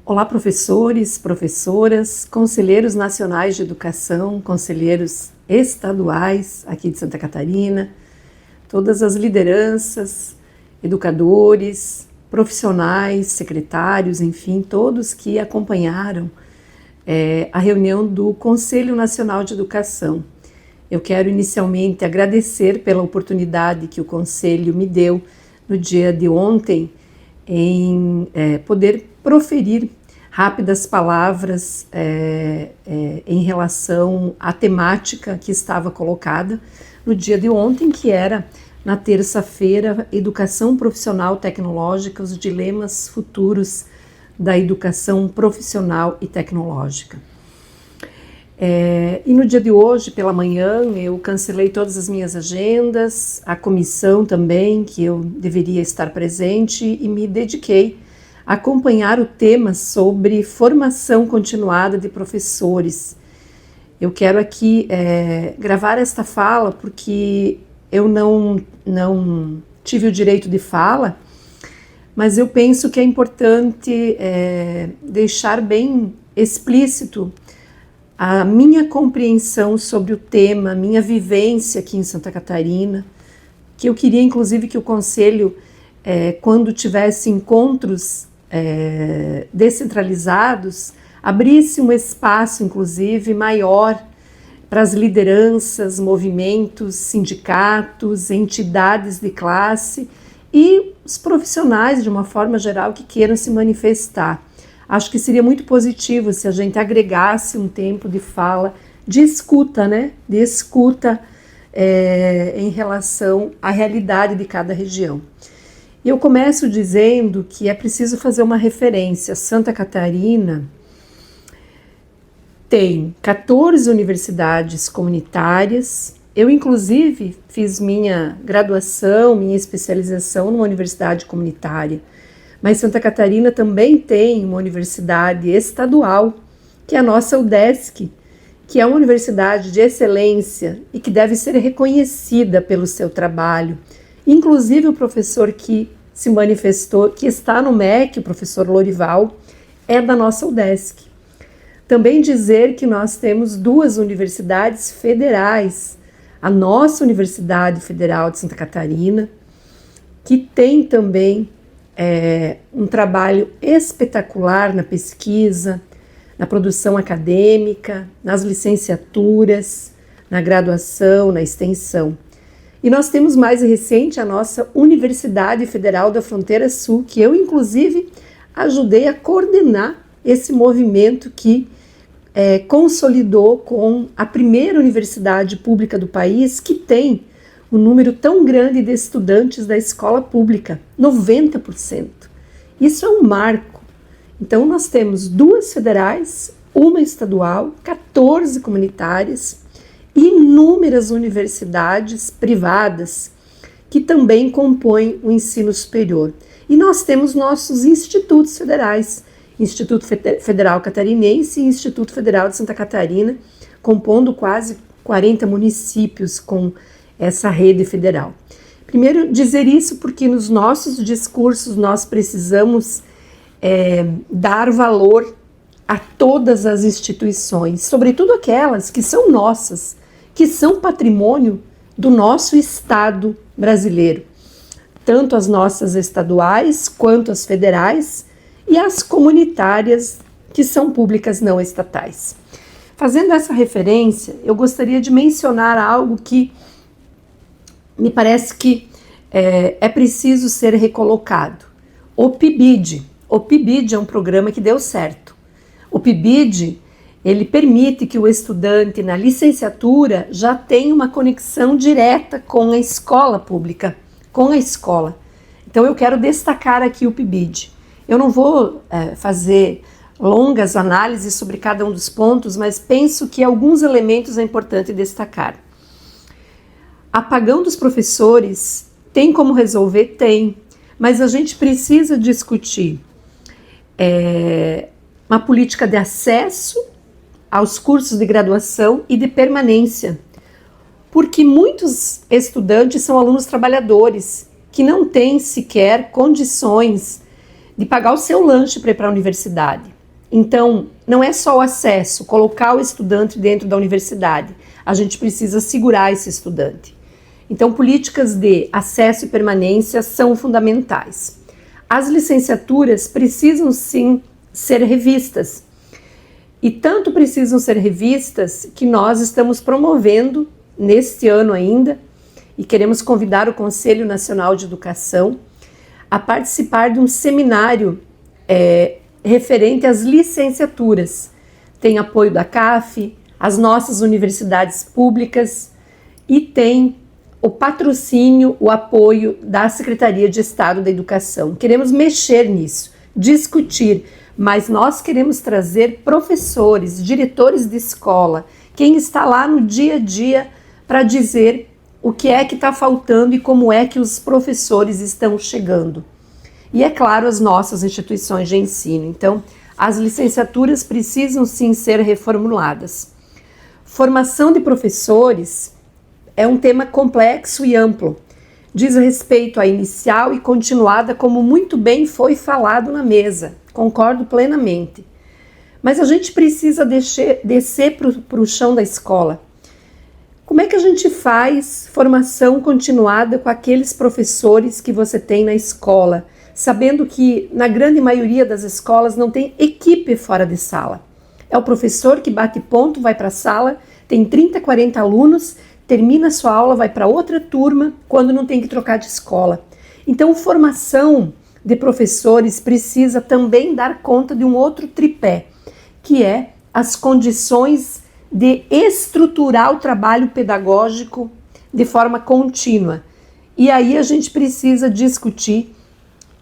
Olá, professores, professoras, conselheiros nacionais de educação, conselheiros estaduais aqui de Santa Catarina, todas as lideranças, educadores, profissionais, secretários, enfim, todos que acompanharam a reunião do Conselho Nacional de Educação. Eu quero inicialmente agradecer pela oportunidade que o Conselho me deu no dia de ontem em poder proferir rápidas palavras em relação à temática que estava colocada no dia de ontem, que era, na terça-feira, Educação Profissional Tecnológica, os dilemas futuros da educação profissional e tecnológica. E no dia de hoje, pela manhã, eu cancelei todas as minhas agendas, a comissão também, que eu deveria estar presente, e me dediquei a acompanhar o tema sobre formação continuada de professores. Eu quero aqui gravar esta fala porque eu não tive o direito de fala, mas eu penso que é importante deixar bem explícito a minha compreensão sobre o tema, a minha vivência aqui em Santa Catarina, que eu queria inclusive que o Conselho, quando tivesse encontros descentralizados, abrisse um espaço inclusive maior para as lideranças, movimentos, sindicatos, entidades de classe e os profissionais de uma forma geral que queiram se manifestar. Acho que seria muito positivo se a gente agregasse um tempo de fala, de escuta, né? De escuta em relação à realidade de cada região. E eu começo dizendo que é preciso fazer uma referência. Santa Catarina tem 14 universidades comunitárias. Eu, inclusive, fiz minha graduação, minha especialização numa universidade comunitária. Mas Santa Catarina também tem uma universidade estadual, que é a nossa UDESC, que é uma universidade de excelência e que deve ser reconhecida pelo seu trabalho. Inclusive o professor que se manifestou, que está no MEC, o professor Lorival, é da nossa UDESC. Também dizer que nós temos duas universidades federais, a nossa Universidade Federal de Santa Catarina, que tem também um trabalho espetacular na pesquisa, na produção acadêmica, nas licenciaturas, na graduação, na extensão. E nós temos mais recente a nossa Universidade Federal da Fronteira Sul, que eu inclusive ajudei a coordenar esse movimento que consolidou com a primeira universidade pública do país que tem um número tão grande de estudantes da escola pública, 90%. Isso é um marco. Então nós temos duas federais, uma estadual, 14 comunitárias e inúmeras universidades privadas que também compõem o ensino superior. E nós temos nossos institutos federais, Instituto Federal Catarinense e Instituto Federal de Santa Catarina, compondo quase 40 municípios com essa rede federal. Primeiro, dizer isso porque nos nossos discursos nós precisamos dar valor a todas as instituições, sobretudo aquelas que são nossas, que são patrimônio do nosso Estado brasileiro, tanto as nossas estaduais quanto as federais e as comunitárias que são públicas não estatais. Fazendo essa referência, eu gostaria de mencionar algo que me parece que é preciso ser recolocado. O PIBID. O PIBID é um programa que deu certo. O PIBID, ele permite que o estudante na licenciatura já tenha uma conexão direta com a escola pública, com a escola. Então eu quero destacar aqui o PIBID. Eu não vou fazer longas análises sobre cada um dos pontos, mas penso que alguns elementos é importante destacar. Apagão dos professores, tem como resolver? Tem, mas a gente precisa discutir uma política de acesso aos cursos de graduação e de permanência, porque muitos estudantes são alunos trabalhadores que não têm sequer condições de pagar o seu lanche para ir para a universidade. Então, não é só o acesso, colocar o estudante dentro da universidade. A gente precisa segurar esse estudante. Então, políticas de acesso e permanência são fundamentais. As licenciaturas precisam sim ser revistas. E tanto precisam ser revistas que nós estamos promovendo neste ano ainda e queremos convidar o Conselho Nacional de Educação a participar de um seminário referente às licenciaturas. Tem apoio da CAF, as nossas universidades públicas e tem o patrocínio, o apoio da Secretaria de Estado da Educação. Queremos mexer nisso, discutir, mas nós queremos trazer professores, diretores de escola, quem está lá no dia a dia para dizer o que é que está faltando e como é que os professores estão chegando. E é claro, as nossas instituições de ensino. Então, as licenciaturas precisam sim ser reformuladas. Formação de professores é um tema complexo e amplo. Diz respeito à inicial e continuada, como muito bem foi falado na mesa. Concordo plenamente. Mas a gente precisa descer para o chão da escola. Como é que a gente faz formação continuada com aqueles professores que você tem na escola, sabendo que na grande maioria das escolas não tem equipe fora de sala? É o professor que bate ponto, vai para a sala, tem 30, 40 alunos, termina a sua aula, vai para outra turma, quando não tem que trocar de escola. Então, formação de professores precisa também dar conta de um outro tripé, que é as condições de estruturar o trabalho pedagógico de forma contínua. E aí a gente precisa discutir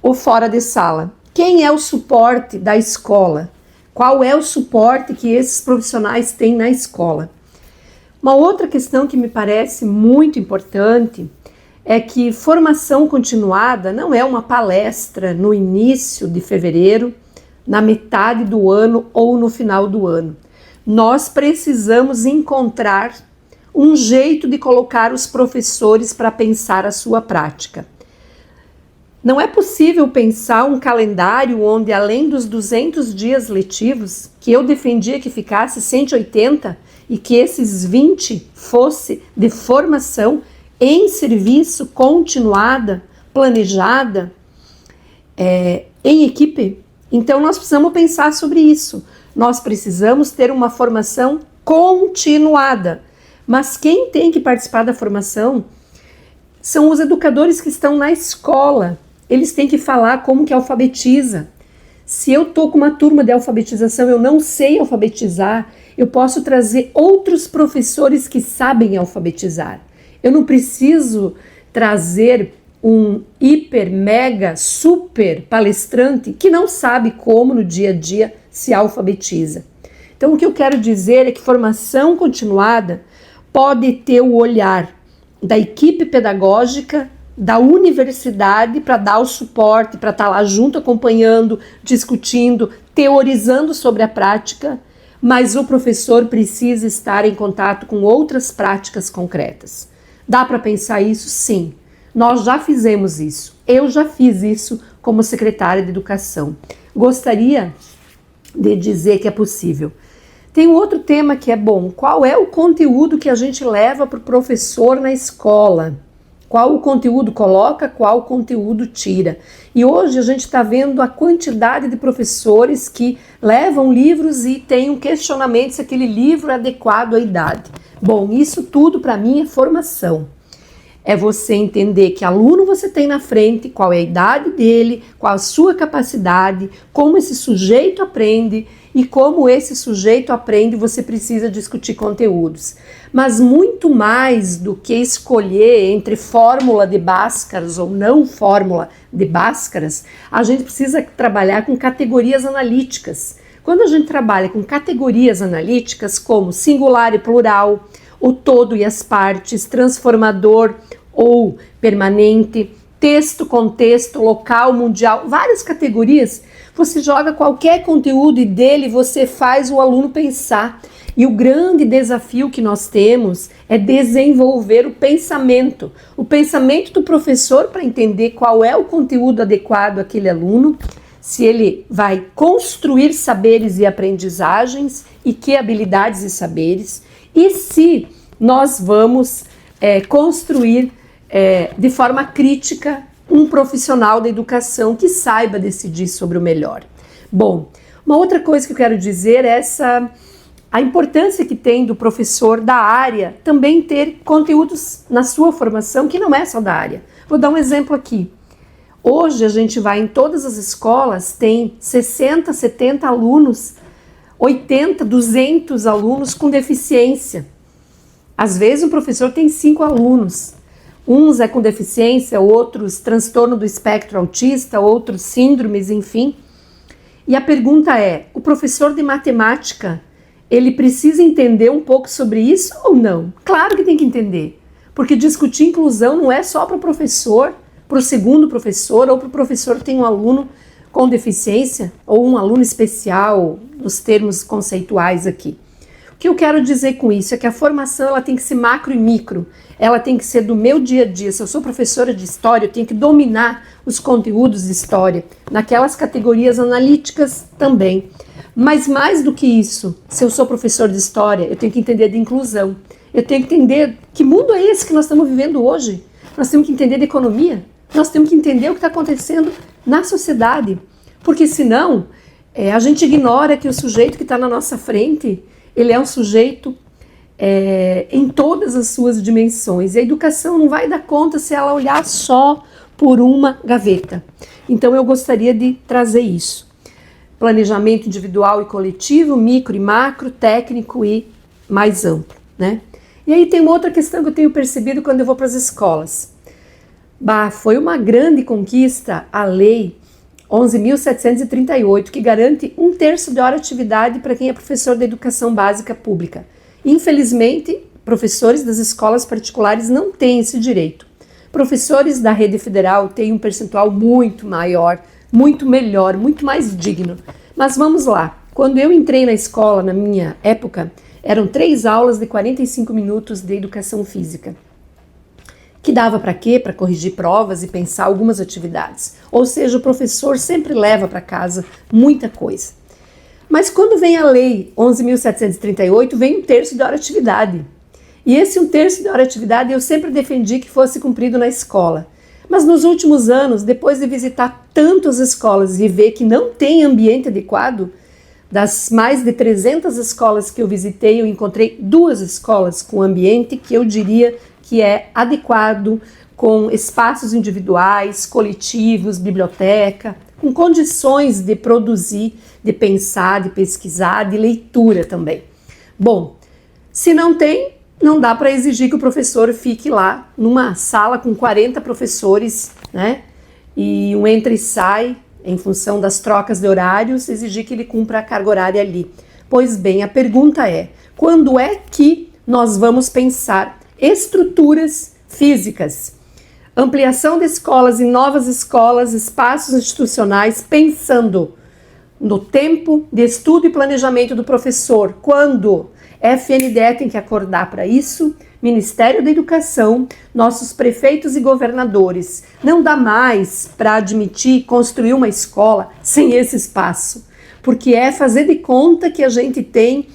o fora de sala. Quem é o suporte da escola? Qual é o suporte que esses profissionais têm na escola? Uma outra questão que me parece muito importante é que formação continuada não é uma palestra no início de fevereiro, na metade do ano ou no final do ano. Nós precisamos encontrar um jeito de colocar os professores para pensar a sua prática. Não é possível pensar um calendário onde, além dos 200 dias letivos, que eu defendia que ficasse 180 e que esses 20 fosse de formação em serviço continuada, planejada, em equipe. Então nós precisamos pensar sobre isso. Nós precisamos ter uma formação continuada. Mas quem tem que participar da formação são os educadores que estão na escola. Eles têm que falar como que alfabetiza. Se eu estou com uma turma de alfabetização, eu não sei alfabetizar, eu posso trazer outros professores que sabem alfabetizar. Eu não preciso trazer um hiper, mega, super palestrante que não sabe como no dia a dia se alfabetiza. Então o que eu quero dizer é que formação continuada pode ter o olhar da equipe pedagógica, da universidade para dar o suporte, para estar lá junto, acompanhando, discutindo, teorizando sobre a prática, mas o professor precisa estar em contato com outras práticas concretas. Dá para pensar isso? Sim. Nós já fizemos isso. Eu já fiz isso como secretária de Educação. Gostaria de dizer que é possível. Tem um outro tema que é bom. Qual é o conteúdo que a gente leva para o professor na escola? Qual o conteúdo coloca, qual o conteúdo tira. E hoje a gente está vendo a quantidade de professores que levam livros e tem um questionamento se aquele livro é adequado à idade. Bom, isso tudo para mim é formação. É você entender que aluno você tem na frente, qual é a idade dele, qual a sua capacidade, como esse sujeito aprende e como esse sujeito aprende, você precisa discutir conteúdos. Mas muito mais do que escolher entre fórmula de Bhaskaras ou não fórmula de Bhaskaras, a gente precisa trabalhar com categorias analíticas. Quando a gente trabalha com categorias analíticas como singular e plural, o todo e as partes, transformador ou permanente, texto, contexto, local, mundial, várias categorias, você joga qualquer conteúdo e dele você faz o aluno pensar. E o grande desafio que nós temos é desenvolver o pensamento do professor para entender qual é o conteúdo adequado àquele aluno, se ele vai construir saberes e aprendizagens e que habilidades e saberes, e se nós vamos construir de forma crítica um profissional da educação que saiba decidir sobre o melhor. Bom, uma outra coisa que eu quero dizer é a importância que tem do professor da área também ter conteúdos na sua formação que não é só da área. Vou dar um exemplo aqui. Hoje a gente vai em todas as escolas, tem 60, 70 alunos, 80, 200 alunos com deficiência. Às vezes o professor tem 5 alunos. Uns é com deficiência, outros transtorno do espectro autista, outros síndromes, enfim. E a pergunta é, o professor de matemática, ele precisa entender um pouco sobre isso ou não? Claro que tem que entender, porque discutir inclusão não é só para o professor, para o segundo professor ou para o professor que tem um aluno com deficiência ou um aluno especial, nos termos conceituais aqui. O que eu quero dizer com isso é que a formação ela tem que ser macro e micro, ela tem que ser do meu dia a dia. Se eu sou professora de história, eu tenho que dominar os conteúdos de história, naquelas categorias analíticas também. Mas mais do que isso, se eu sou professor de história, eu tenho que entender de inclusão, eu tenho que entender que mundo é esse que nós estamos vivendo hoje. Nós temos que entender de economia, nós temos que entender o que está acontecendo na sociedade, porque senão a gente ignora que o sujeito que está na nossa frente, ele é um sujeito em todas as suas dimensões. E a educação não vai dar conta se ela olhar só por uma gaveta. Então eu gostaria de trazer isso. Planejamento individual e coletivo, micro e macro, técnico e mais amplo, né? E aí tem uma outra questão que eu tenho percebido quando eu vou para as escolas. Foi uma grande conquista a lei 11.738, que garante 1/3 de hora de atividade para quem é professor da educação básica pública. Infelizmente, professores das escolas particulares não têm esse direito. Professores da rede federal têm um percentual muito maior, muito melhor, muito mais digno. Mas vamos lá, quando eu entrei na escola, na minha época, eram 3 aulas de 45 minutos de educação física. Que dava para quê? Para corrigir provas e pensar algumas atividades. Ou seja, o professor sempre leva para casa muita coisa. Mas quando vem a lei 11.738, vem 1/3 de hora de atividade. E esse 1/3 de hora de atividade eu sempre defendi que fosse cumprido na escola. Mas nos últimos anos, depois de visitar tantas escolas e ver que não tem ambiente adequado, das mais de 300 escolas que eu visitei, eu encontrei 2 escolas com ambiente que eu diria que é adequado, com espaços individuais, coletivos, biblioteca, com condições de produzir, de pensar, de pesquisar, de leitura também. Bom, se não tem, não dá para exigir que o professor fique lá numa sala com 40 professores, né? E um entra e sai, em função das trocas de horários, exigir que ele cumpra a carga horária ali. Pois bem, a pergunta é, quando é que nós vamos pensar estruturas físicas, ampliação de escolas e novas escolas, espaços institucionais, pensando no tempo de estudo e planejamento do professor, quando FNDE tem que acordar para isso, Ministério da Educação, nossos prefeitos e governadores. Não dá mais para admitir construir uma escola sem esse espaço, porque é fazer de conta que a gente tem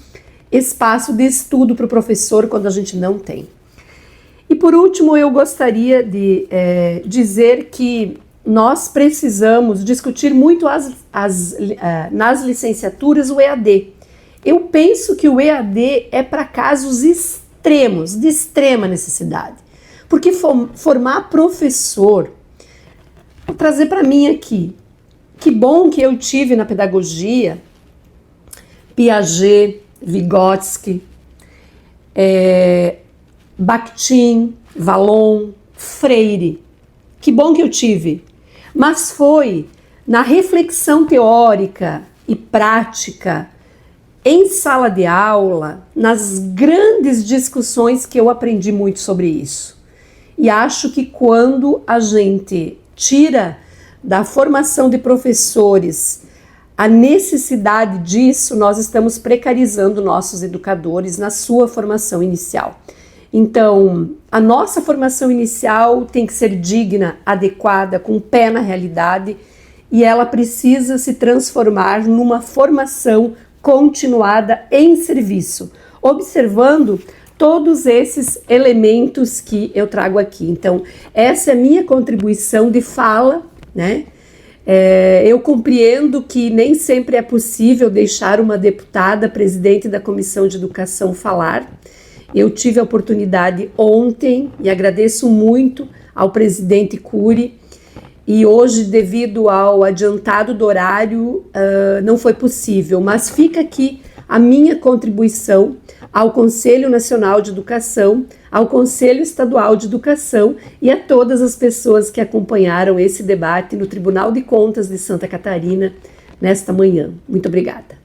espaço de estudo para o professor quando a gente não tem. E por último, eu gostaria de dizer que nós precisamos discutir muito nas licenciaturas o EAD. Eu penso que o EAD é para casos extremos, de extrema necessidade. Porque formar professor, vou trazer para mim aqui, que bom que eu tive na pedagogia, Piaget, Vygotsky, Bakhtin, Vallon, Freire. Que bom que eu tive. Mas foi na reflexão teórica e prática, em sala de aula, nas grandes discussões que eu aprendi muito sobre isso. E acho que quando a gente tira da formação de professores a necessidade disso, nós estamos precarizando nossos educadores na sua formação inicial. Então, a nossa formação inicial tem que ser digna, adequada, com o pé na realidade e ela precisa se transformar numa formação continuada em serviço, observando todos esses elementos que eu trago aqui. Então, essa é a minha contribuição de fala, né? Eu compreendo que nem sempre é possível deixar uma deputada, presidente da Comissão de Educação, falar. Eu tive a oportunidade ontem e agradeço muito ao presidente Cury, e hoje, devido ao adiantado do horário, não foi possível, mas fica aqui a minha contribuição ao Conselho Nacional de Educação, ao Conselho Estadual de Educação e a todas as pessoas que acompanharam esse debate no Tribunal de Contas de Santa Catarina nesta manhã. Muito obrigada.